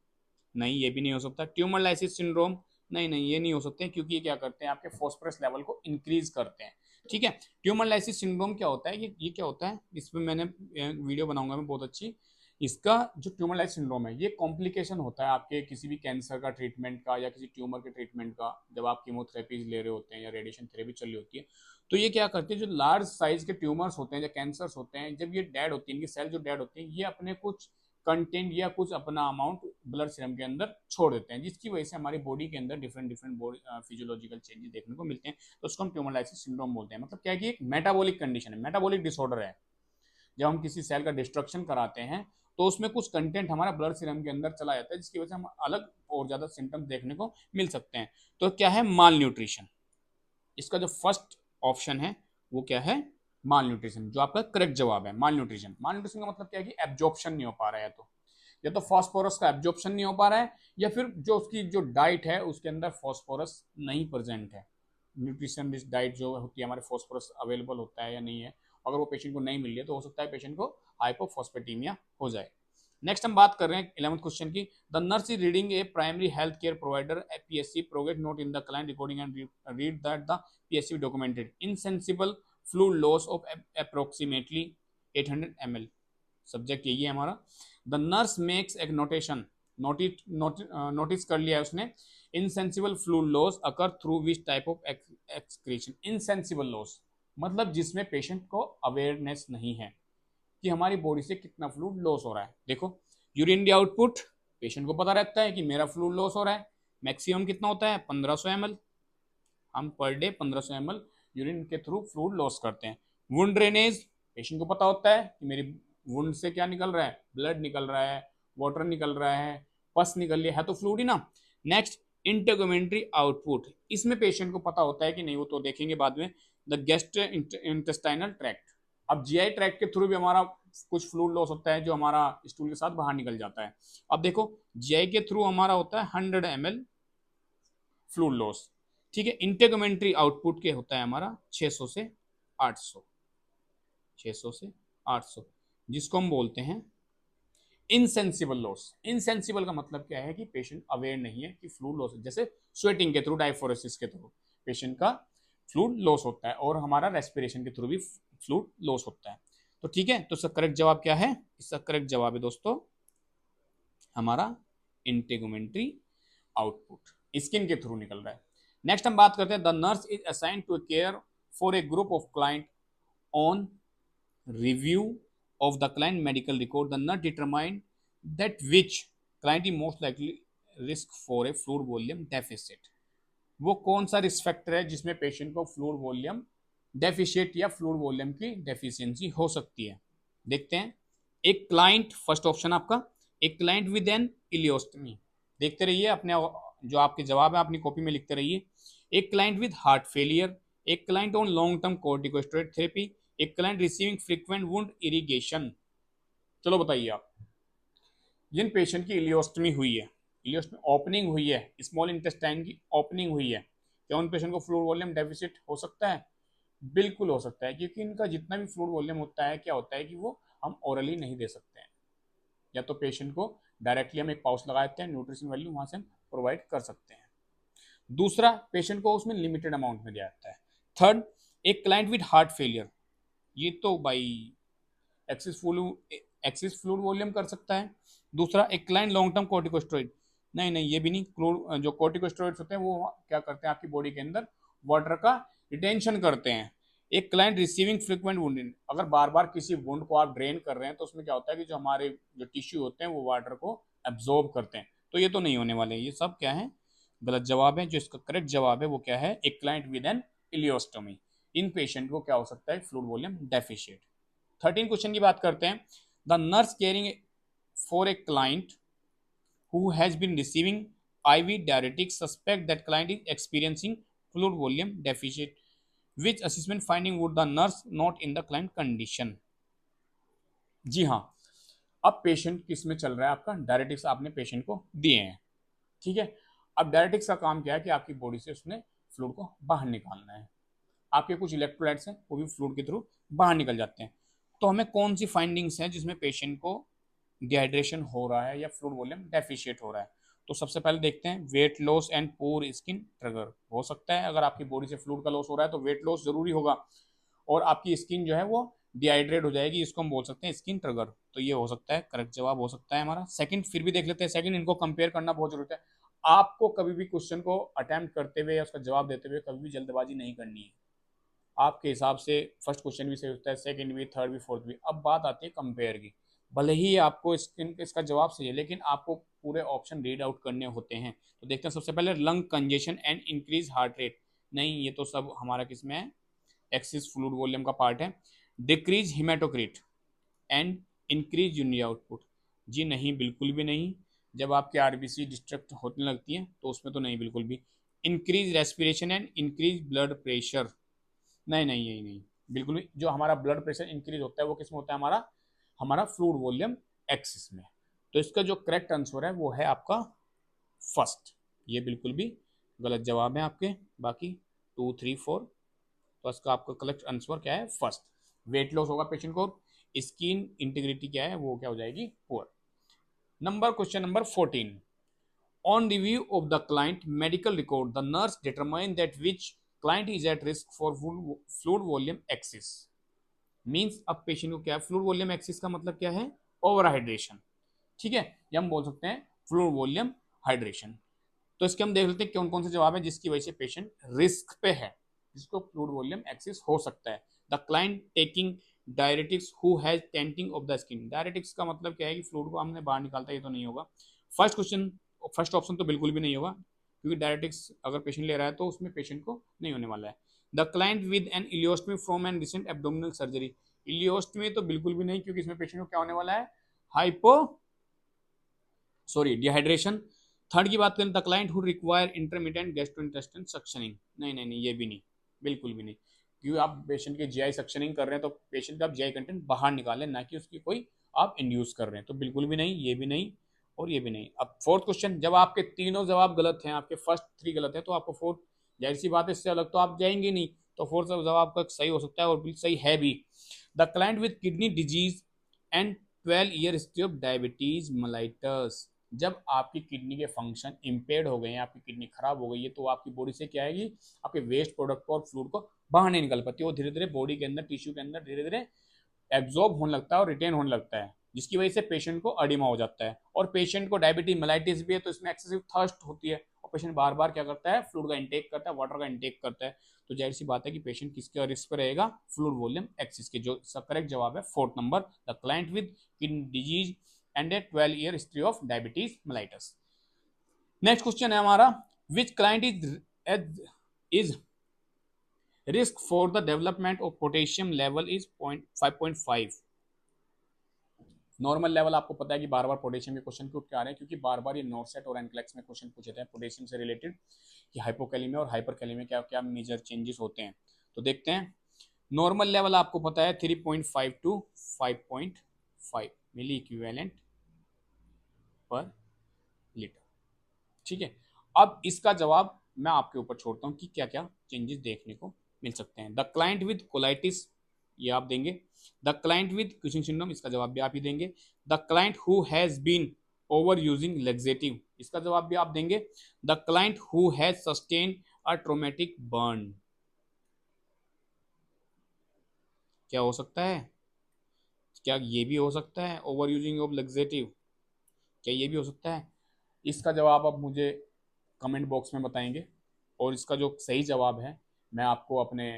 [SPEAKER 1] नहीं ये भी नहीं हो सकता। ट्यूमर लाइसिस सिंड्रोम, नहीं नहीं ये नहीं हो सकते, क्योंकि ये क्या करते हैं आपके फॉस्फोरस लेवल को इंक्रीज करते हैं। ठीक है, ट्यूमर लाइसिस सिंड्रोम क्या होता है, ये क्या होता है, इसमें मैंने वीडियो बनाऊंगा मैं बहुत अच्छी। इसका जो ट्यूमर लाइसिस सिंड्रोम है, ये कॉम्प्लिकेशन होता है आपके किसी भी कैंसर का ट्रीटमेंट का या किसी ट्यूमर के ट्रीटमेंट का, जब आप कीमोथेरेपीज ले रहे होते हैं या रेडिएशन थेरेपी चल रही होती है। तो ये क्या करते हैं, जो लार्ज साइज के ट्यूमर्स होते हैं या कैंसर्स होते हैं, जब ये डेड होती है, इनकी सेल जो डेड होती है, ये अपने कुछ कंटेंट या कुछ अपना अमाउंट ब्लड सीरम के अंदर छोड़ देते हैं, जिसकी वजह से हमारी बॉडी के अंदर डिफरेंट डिफरेंट फिजियोलॉजिकल चेंजेस देखने को मिलते हैं। तो उसको हम ट्यूमर लाइसिस सिंड्रोम बोलते हैं। मतलब क्या है कि एक मेटाबॉलिक कंडीशन है, मेटाबॉलिक डिसऑर्डर है। जब हम किसी सेल का डिस्ट्रक्शन कराते हैं तो उसमें कुछ कंटेंट हमारा ब्लड सीरम के अंदर चला जाता है, जिसकी वजह से हम अलग और ज्यादा सिम्टम्स देखने को मिल सकते हैं। तो क्या है, माल न्यूट्रिशन। इसका जो फर्स्ट ऑप्शन है वो क्या है, माल न्यूट्रिशन, जो आपका करेक्ट जवाब है माल न्यूट्रिशन। माल न्यूट्रिशन का मतलब क्या है कि एब्जॉर्प्शन नहीं हो पा रहा है, या तो फास्फोरस का एब्जॉर्प्शन नहीं हो पा रहा है, या फिर जो उसकी जो डाइट है उसके अंदर फास्फोरस नहीं प्रेजेंट है। न्यूट्रिशन रिच डाइट जो होती है हमारे, फास्फोरस अवेलेबल होता है या नहीं है, अगर वो पेशेंट को नहीं मिल रही है तो हो सकता है पेशेंट को हाइपोफॉस्फेटीमिया हो जाए। नेक्स्ट हम बात कर रहे हैं 11th क्वेश्चन की। The nurse is reading A primary health care provider PSC progress note in the client recording and read that the PSC documented insensible fluid loss of approximately 800 ml। Subject यही है हमारा। द नर्स मेक्स एक नोटेशन, नोटिस कर लिया है उसने, insensible fluid loss occur through which type of excretion. Insensible loss मतलब जिसमें पेशेंट को अवेयरनेस नहीं है कि हमारी बॉडी से कितना फ्लूइड लॉस हो रहा है। देखो यूरिन डी आउटपुट, पेशेंट को पता रहता है कि मेरा फ्लूइड लॉस हो रहा है, मैक्सिमम कितना होता है 1500 ml। हम पर डे 1500 ml यूरिन के थ्रू फ्लूइड लॉस करते हैं। वुंड ड्रेनेज, पेशेंट को पता होता है कि मेरी वुंड से क्या निकल रहा है, ब्लड निकल रहा है, वाटर निकल रहा है, पस निकल रही है तो फ्लूइड ही ना। नेक्स्ट इंटेगुमेंट्री आउटपुट, इसमें पेशेंट को पता होता है कि नहीं, वो तो देखेंगे बाद में। द गैस्ट्रोइंटेस्टाइनल ट्रैक्ट, अब जीआई ट्रैक्ट के थ्रू भी हमारा कुछ फ्लूइड लॉस होता है जो हमारा स्टूल के साथ बाहर निकल जाता है। अब देखो जीआई के थ्रू हमारा होता है 100 ml फ्लूइड लॉस, ठीक है। इंटेगुमेंट्री आउटपुट के होता है हमारा 600 से 800, 600 से 800, जिसको हम बोलते हैं इनसेंसिबल लॉस। इनसेंसिबल का मतलब क्या है कि पेशेंट अवेयर नहीं है कि फ्लूइड लॉस, जैसे स्वेटिंग के थ्रू, डायफोरेसिस के थ्रू पेशेंट का फ्लूइड लॉस होता है, और हमारा रेस्पिरेशन के थ्रू भी फ्लूइड लॉस होता है। तो ठीक है, तो इसका करेक्ट जवाब क्या है, इसका करेक्ट जवाब है दोस्तों हमारा इंटेगुमेंट्री आउटपुट, स्किन के थ्रू निकल रहा है। नेक्स्ट हम बात करते हैं, the nurse is assigned to care for a group of client on review of the client medical record. The nurse determined that which client is most likely risk for a fluid volume deficit. वो कौन सा रिस्क फैक्टर है जिसमें पेशेंट को फ्लूइड वॉल्यूम डेफिशिएट या फ्लूइड वॉल्यूम की डेफिशिएंसी हो सकती है। देखते हैं। एक क्लाइंट, फर्स्ट ऑप्शन आपका, एक क्लाइंट विद एन इलियोस्टमी, देखते रहिए अपने जो आपके जवाब है अपनी कॉपी में लिखते रहिए। एक क्लाइंट विद हार्ट फेलियर, एक client on long term corticosteroid therapy, एक client receiving frequent wound irrigation. चलो बताइए आप, जिन पेशेंट की इलियोस्टमी हुई है, इलियोस्टमी ओपनिंग हुई है, स्मॉल इंटेस्टाइन की ओपनिंग हुई है, क्या उन पेशेंट को फ्लूइड वॉल्यूम डेफिसिट हो सकता है? बिल्कुल हो सकता है, क्योंकि इनका जितना भी फ्लूइड वॉल्यूम होता है, क्या होता है कि वो हम ओरली नहीं दे सकते हैं, या तो पेशेंट को डायरेक्टली हम एक पाउच लगा देते हैं, न्यूट्रिशन वैल्यू वहां से हम प्रोवाइड कर सकते हैं। दूसरा, पेशेंट को उसमें लिमिटेड अमाउंट में दिया जाता है। थर्ड, एक क्लाइंट विद हार्ट फेलियर, ये तो भाई एक्सिस फ्लूइड वॉल्यूम कर सकता है। दूसरा, एक क्लाइंट लॉन्ग टर्म कॉर्टिकोस्टेरॉइड, नहीं नहीं ये भी नहीं, जो कॉर्टिकोस्टेरॉइड्स होते हैं वो क्या करते हैं आपकी बॉडी के अंदर वाटर का रिटेंशन करते हैं। एक क्लाइंट रिसीविंग फ्रीक्वेंट वुंडिंग, अगर बार बार किसी वुंड को आप ड्रेन कर रहे हैं तो उसमें क्या होता है कि जो हमारे जो टिश्यू होते हैं वो वाटर को एब्जॉर्ब करते हैं, तो ये तो नहीं होने वाले, ये सब क्या है, गलत जवाब है। जो इसका करेक्ट जवाब है वो क्या है, a client with an ileostomy, इन पेशेंट को क्या हो सकता है, फ्लूइड वॉल्यूम डेफिशिएट। 13 क्वेश्चन की बात करते हैं। The nurse caring for a client who has been receiving IV diuretics suspect that client is experiencing fluid volume deficit. Which assessment finding would the nurse note in the client condition? जी हाँ, अब पेशेंट किस में चल रहा है, आपका डायरेटिक्स आपने पेशेंट को दिए हैं, ठीक है। अब डायरेटिक्स का काम क्या है कि आपकी बॉडी से उसने फ्लूइड को बाहर निकालना है। आपके कुछ इलेक्ट्रोलाइट्स हैं वो भी फ्लूइड के थ्रू बाहर निकल जाते हैं। तो हमें कौन सी फाइंडिंग्स हैं जिसमें पेशेंट को डिहाइड्रेशन हो रहा है या फ्लूइड वॉल्यूम डेफिशिएट हो रहा है। तो सबसे पहले देखते हैं, weight loss and poor skin trigger हो सकता है। अगर आपकी बॉडी से फ्लूइड का लॉस हो रहा है तो वेट लॉस जरूरी होगा और आपकी स्किन जो है वो डिहाइड्रेट हो जाएगी, इसको हम बोल सकते हैं स्किन ट्रिगर। तो ये हो सकता है, करेक्ट जवाब हो सकता है हमारा सेकंड। फिर भी देख लेते हैं सेकंड, इनको कंपेयर करना बहुत जरूरत है। आपको कभी भी क्वेश्चन को अटेम्प्ट करते हुए या उसका जवाब देते हुए कभी भी जल्दबाजी नहीं करनी है। आपके हिसाब से फर्स्ट क्वेश्चन भी सही होता है, सेकंड भी, थर्ड भी, फोर्थ भी। अब बात आती है कंपेयर की। भले ही आपको इसका जवाब सही है लेकिन आपको पूरे ऑप्शन रीड आउट करने होते हैं। तो देखते हैं सबसे पहले, lung congestion and increase heart rate. नहीं, ये तो सब हमारा किसमें है, एक्सिस फ्लूइड वॉल्यूम का पार्ट है। Decrease hematocrit and increase urine output. जी नहीं, बिल्कुल भी नहीं। जब आपके आरबीसी डिस्ट्रक्ट होने लगती है तो उसमें तो नहीं, बिल्कुल भी। Increase respiration and increase blood pressure, नहीं नहीं, यही नहीं, बिल्कुल भी। जो हमारा ब्लड प्रेशर इंक्रीज होता है वो किस में होता है, हमारा हमारा फ्लूइड वॉल्यूम एक्सिस में। तो इसका जो करेक्ट आंसर है वो है आपका फर्स्ट। ये बिल्कुल भी गलत जवाब है आपके, बाकी 2, 3, 4। तो इसका आपका करेक्ट आंसर क्या है, फर्स्ट। वेट लॉस होगा पेशेंट को, स्किन इंटीग्रिटी क्या है वो क्या हो जाएगी, poor. Question number 14। On review of the client medical record, the nurse determined that which client is at risk for fluid volume excess. Means अब पेशेंट को क्या है, फ्लूइड वॉल्यूम एक्सिस का मतलब क्या है, ओवर हाइड्रेशन, ठीक है। या हम बोल सकते हैं फ्लूइड वॉल्यूम हाइड्रेशन। तो इसके हम देख लेते हैं कौन कौन से जवाब है जिसकी वजह से पेशेंट रिस्क पे है, जिसको फ्लूइड वॉल्यूम एक्सिस हो सकता है। The client taking diuretics who has tenting of the skin. Diuretics का मतलब क्या है कि फ्लूइड को हमने बाहर निकालता है, ये तो नहीं होगा। फर्स्ट क्वेश्चन, फर्स्ट ऑप्शन तो बिल्कुल भी नहीं होगा क्योंकि डायरेटिक्स अगर पेशेंट ले रहा है तो उसमें पेशेंट को नहीं होने वाला है। The client with an ileostomy from an recent abdominal surgery. Ileostomy तो बिल्कुल भी नहीं क्योंकि इसमें पेशेंट को क्या होने वाला है, डिहाइड्रेशन। थर्ड की बात करें, the client who require intermediate gastrointestinal suctioning. नहीं नहीं नहीं, ये भी नहीं, बिल्कुल भी नहीं। क्योंकि आप पेशेंट के जीआई सक्शनिंग कर रहे हैं तो पेशेंट का आप जीआई कंटेंट बाहर निकालें, ना कि उसकी कोई आप इंड्यूस कर रहे हैं। तो बिल्कुल भी नहीं, ये भी नहीं और ये भी नहीं। अब फोर्थ क्वेश्चन, जब आपके तीनों जवाब गलत हैं, आपके फर्स्ट 3 गलत है तो आपको फोर्थ, जाहिर सी बात है इससे अलग तो आप जाएंगे नहीं, तो फोर्थ जवाब आपका सही हो सकता है और बिल्कुल सही है भी। The client with kidney disease and 12 year history of diabetes mellitus. जब आपकी किडनी के फंक्शन इम्पेयर्ड हो गए हैं, आपकी किडनी खराब हो गई है, तो आपकी बॉडी से क्या आएगी, आपके वेस्ट प्रोडक्ट को और फ्लूइड को बाहर नहीं निकल पाती, वो धीरे धीरे बॉडी के अंदर, टिश्यू के अंदर धीरे धीरे एब्जॉर्ब होने लगता है और रिटेन होने लगता है, जिसकी वजह से पेशेंट को अडीमा हो जाता है। और पेशेंट को डायबिटीज मेलाइटिस भी है तो इसमें एक्सेसिव थर्स्ट होती है और पेशेंट बार बार क्या करता है, फ्लूइड का इंटेक करता है, वाटर का इंटेक करता है। तो जाहिर सी बात है कि पेशेंट किसके रिस्क पर रहेगा, फ्लूइड वॉल्यूम एक्सिस के। जो करेक्ट जवाब है fourth number, the client with kidney disease and A 12 year history of diabetes mellitus. Next question है हमारा, विच client is risk for the development of potassium level is 5.5। Normal level आपको पता है कि बार बार पोटेशियम के क्वेश्चन क्यों आ रहे हैं, क्योंकि बार बार ये नॉर्सेट और एनक्लेक्स में क्वेश्चन पूछे थे पोटेशियम से रिलेटेड कि हाइपोकैलेमिया और हाइपरकैलेमिया क्या क्या मेजर चेंजेस होते हैं। तो देखते हैं, नॉर्मल लेवल आपको पता है 3.5 to 5.5 milli equivalent per litre, ठीक है। अब इसका जवाब मैं आपके ऊपर छोड़ता हूं कि क्या क्या चेंजेस देखने को मिल सकते हैं। द क्लाइंट विद कोलाइटिस, ये आप देंगे। The client with Cushing syndrome, इसका जवाब भी आप ही देंगे। The client who has been over using laxative, इसका जवाब भी आप देंगे। The client who has sustain a traumatic burn, क्या हो सकता है, क्या ये भी हो सकता है ओवर यूजिंग ऑफ लेग्जेटिव, क्या ये भी हो सकता है? इसका जवाब आप मुझे कमेंट बॉक्स में बताएंगे और इसका जो सही जवाब है मैं आपको अपने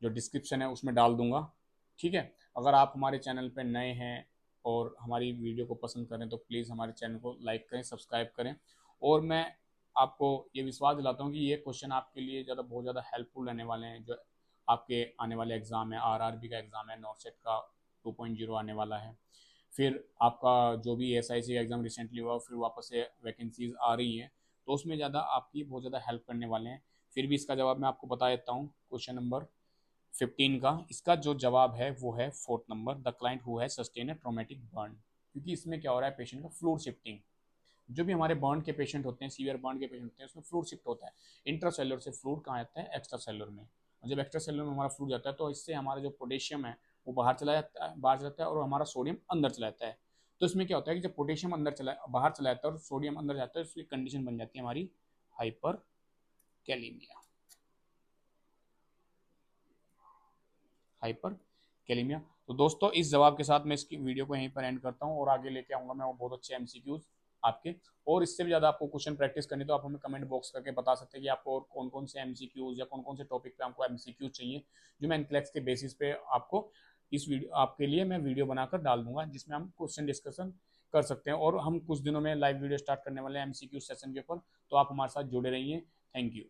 [SPEAKER 1] जो डिस्क्रिप्शन है उसमें डाल दूंगा, ठीक है। अगर आप हमारे चैनल पर नए हैं और हमारी वीडियो को पसंद करें तो प्लीज़ हमारे चैनल को लाइक करें, सब्सक्राइब करें। और मैं आपको ये विश्वास दिलाता हूँ कि ये क्वेश्चन आपके लिए बहुत ज़्यादा हेल्पफुल रहने वाले हैं। जो आपके आने वाले एग्ज़ाम है, आरआरबी का एग्ज़ाम है, नॉर्सेट का 2.0 आने वाला है, फिर आपका जो भी एसआईसी का एग्ज़ाम रिसेंटली हुआ, फिर वापस से वैकेंसीज आ रही हैं, तो उसमें ज़्यादा आपकी बहुत ज़्यादा हेल्प करने वाले हैं। फिर भी इसका जवाब मैं आपको बता देता हूँ। क्वेश्चन नंबर 15 का इसका जो जवाब है वो है fourth number, the client who has sustain A traumatic burn. क्योंकि इसमें क्या हो रहा है, पेशेंट का फ्लूइड शिफ्टिंग। जो भी हमारे बर्न के पेशेंट होते हैं, सीवियर बर्न के पेशेंट होते हैं, उसमें फ्लूइड शिफ्ट होता है। इंट्रासेलुलर से फ्लूइड कहाँ जाता है, एक्स्ट्रा सेलुलर में। और जब एक्स्ट्रा सेलुलर में हमारा फ्लूइड जाता है तो इससे हमारा जो पोटेशियम है वो बाहर चला जाता है, और हमारा सोडियम अंदर चला जाता है। तो इसमें क्या होता है कि जब पोटेशियम बाहर चला जाता है और सोडियम अंदर जाता है, उसकी कंडीशन बन जाती है हमारी हाइपर कैलीमिया। Hyper kalaemia. तो दोस्तों, इस जवाब के साथ मैं इसकी वीडियो को यहीं पर एंड करता हूँ और आगे लेके आऊँगा मैं बहुत अच्छे एमसीक्यूज आपके। और इससे भी ज़्यादा आपको क्वेश्चन प्रैक्टिस करनी तो आप हमें कमेंट बॉक्स करके बता सकते हैं कि आपको और कौन कौन से एमसीक्यूज या कौन कौन से टॉपिक पे आपको एमसीक्यूज चाहिए, जो मैं इनक्लेक्स के बेसिस पे आपको इस वीडियो आपके लिए मैं वीडियो बनाकर डाल दूंगा, जिसमें हम क्वेश्चन डिस्कशन कर सकते हैं। और हम कुछ दिनों में लाइव वीडियो स्टार्ट करने वाले हैं एमसीक्यू सेशन के ऊपर, तो आप हमारे साथ जुड़े रहिए। Thank you.